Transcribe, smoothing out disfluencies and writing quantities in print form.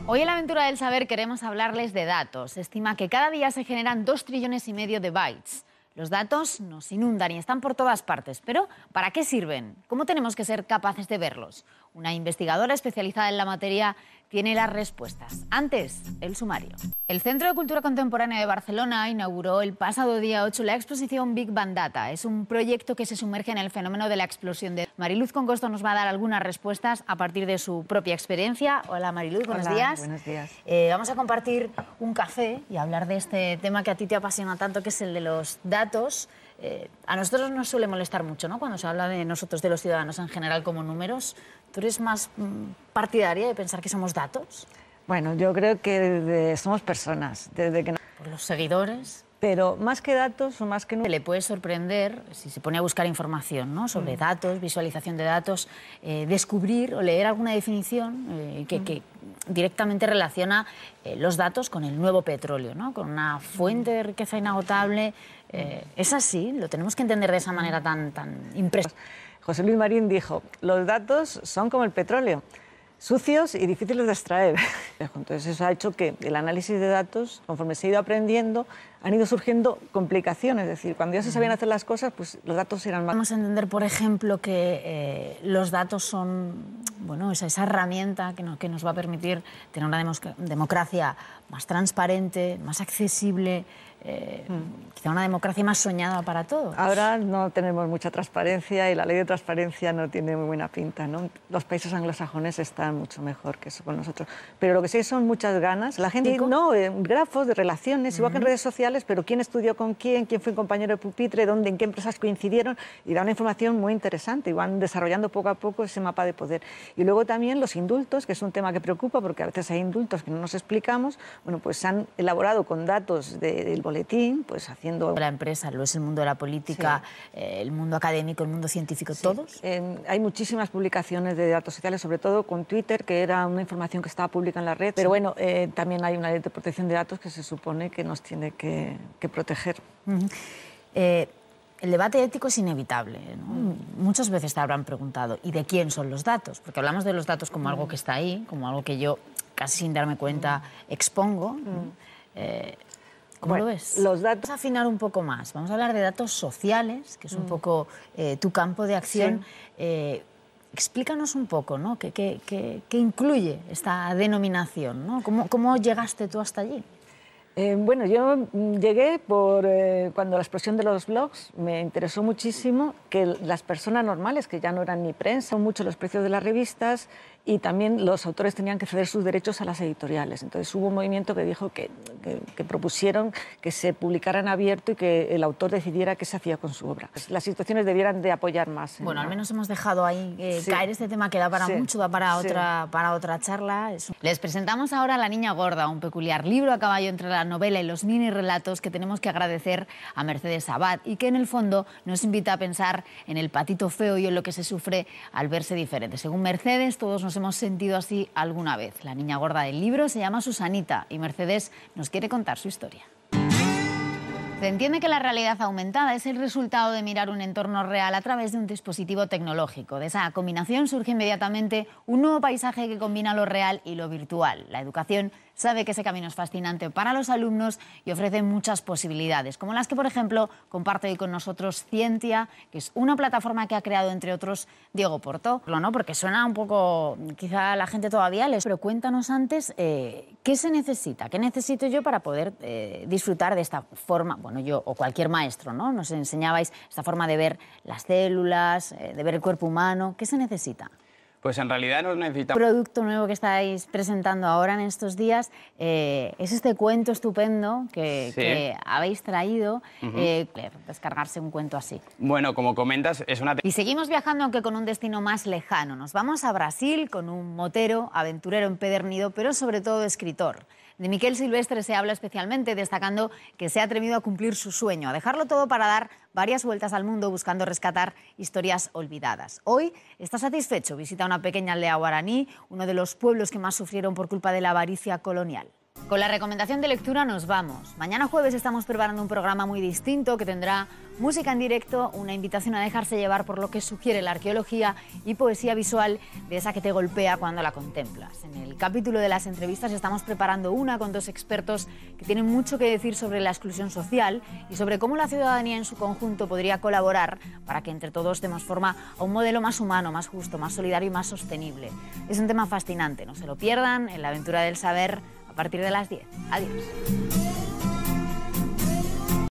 Hoy en la aventura del saber queremos hablarles de datos. Se estima que cada día se generan 2,5 trillones de bytes. Los datos nos inundan y están por todas partes. Pero, ¿para qué sirven? ¿Cómo tenemos que ser capaces de verlos? Una investigadora especializada en la materia tiene las respuestas. Antes, el sumario. El Centro de Cultura Contemporánea de Barcelona inauguró el pasado día 8 la exposición Big Bang Data. Es un proyecto que se sumerge en el fenómeno de la explosión de... Mariluz Congosto nos va a dar algunas respuestas a partir de su propia experiencia. Hola Mariluz, buenos días. Buenos días. Vamos a compartir un café y hablar de este tema que a ti te apasiona tanto, que es el de los datos. A nosotros nos suele molestar mucho, ¿no?, cuando se habla de nosotros, de los ciudadanos en general, como números. ¿Tú eres más partidaria de pensar que somos datos? Bueno, yo creo que somos personas, desde que... Por los seguidores. Pero más que datos o más que... Le puede sorprender, si se pone a buscar información, ¿no?, sobre datos, visualización de datos, descubrir o leer alguna definición que directamente relaciona los datos con el nuevo petróleo, ¿no?, con una fuente de riqueza inagotable. ¿Es así? ¿Lo tenemos que entender de esa manera tan impresionante? José Luis Marín dijo, los datos son como el petróleo, sucios y difíciles de extraer. Entonces eso ha hecho que el análisis de datos, conforme se ha ido aprendiendo, han ido surgiendo complicaciones. Es decir, cuando ya se sabían hacer las cosas, pues los datos eran más... Vamos a entender, por ejemplo, que los datos son, bueno, esa herramienta que nos va a permitir tener una democracia más transparente, más accesible, quizá una democracia más soñada para todos. Ahora no tenemos mucha transparencia y la ley de transparencia no tiene muy buena pinta, ¿no? Los países anglosajones están mucho mejor que eso con nosotros. Pero lo que sí son muchas ganas. La gente, no, grafos de relaciones, igual que en redes sociales, pero quién estudió con quién fue un compañero de pupitre, dónde, en qué empresas coincidieron, y da una información muy interesante y van desarrollando poco a poco ese mapa de poder. Y luego también los indultos, que es un tema que preocupa porque a veces hay indultos que no nos explicamos. Bueno, pues se han elaborado con datos del boletín, pues haciendo... La empresa, lo es el mundo de la política, sí, el mundo académico, el mundo científico, sí, ¿todos? Hay muchísimas publicaciones de datos sociales, sobre todo con Twitter, que era una información que estaba pública en la red, pero bueno, también hay una ley de protección de datos que se supone que nos tiene que proteger. El debate ético es inevitable, ¿no? Muchas veces te habrán preguntado, ¿y de quién son los datos? Porque hablamos de los datos como algo que está ahí, como algo que yo, casi sin darme cuenta, expongo. ¿Cómo lo ves? Los datos... Vamos a afinar un poco más. Vamos a hablar de datos sociales, que es un poco tu campo de acción. Sí. Explícanos un poco, ¿no?, qué incluye esta denominación, ¿no? ¿Cómo llegaste tú hasta allí? Bueno, yo llegué cuando la explosión de los blogs me interesó muchísimo que las personas normales, que ya no eran ni prensa, mucho los precios de las revistas, y también los autores tenían que ceder sus derechos a las editoriales. Entonces hubo un movimiento que dijo que propusieron que se publicara en abierto y que el autor decidiera qué se hacía con su obra. Las instituciones debieran de apoyar más. Bueno, al menos hemos dejado ahí caer este tema que da para mucho, da para otra charla. Les presentamos ahora La niña gorda, un peculiar libro a caballo entre la novela y los mini relatos que tenemos que agradecer a Mercedes Abad y que en el fondo nos invita a pensar en el patito feo y en lo que se sufre al verse diferente. Según Mercedes, todos nos hemos sentido así alguna vez. La niña gorda del libro se llama Susanita y Mercedes nos quiere contar su historia. Se entiende que la realidad aumentada es el resultado de mirar un entorno real a través de un dispositivo tecnológico. De esa combinación surge inmediatamente un nuevo paisaje que combina lo real y lo virtual. La educación sabe que ese camino es fascinante para los alumnos y ofrece muchas posibilidades, como las que, por ejemplo, comparte hoy con nosotros Scientia, que es una plataforma que ha creado, entre otros, Diego Porto, ¿no? Porque suena un poco, quizá a la gente todavía les... Pero cuéntanos antes, ¿qué se necesita? ¿Qué necesito yo para poder disfrutar de esta forma? Bueno, yo o cualquier maestro, ¿no? Nos enseñabais esta forma de ver las células, de ver el cuerpo humano. ¿Qué se necesita? Pues en realidad no necesitamos... El producto nuevo que estáis presentando ahora en estos días es este cuento estupendo que habéis traído. Descargarse un cuento así. Bueno, como comentas, es una... Y seguimos viajando, aunque con un destino más lejano. Nos vamos a Brasil con un motero, aventurero empedernido, pero sobre todo escritor. De Miquel Silvestre se habla especialmente, destacando que se ha atrevido a cumplir su sueño, a dejarlo todo para dar varias vueltas al mundo buscando rescatar historias olvidadas. Hoy está satisfecho, visita una pequeña aldea guaraní, uno de los pueblos que más sufrieron por culpa de la avaricia colonial. Con la recomendación de lectura nos vamos. Mañana jueves estamos preparando un programa muy distinto que tendrá música en directo, una invitación a dejarse llevar por lo que sugiere la arqueología y poesía visual de esa que te golpea cuando la contemplas. En el capítulo de las entrevistas estamos preparando una con 2 expertos que tienen mucho que decir sobre la exclusión social y sobre cómo la ciudadanía en su conjunto podría colaborar para que entre todos demos forma a un modelo más humano, más justo, más solidario y más sostenible. Es un tema fascinante, no se lo pierdan en La aventura del saber a partir de las 10. Adiós.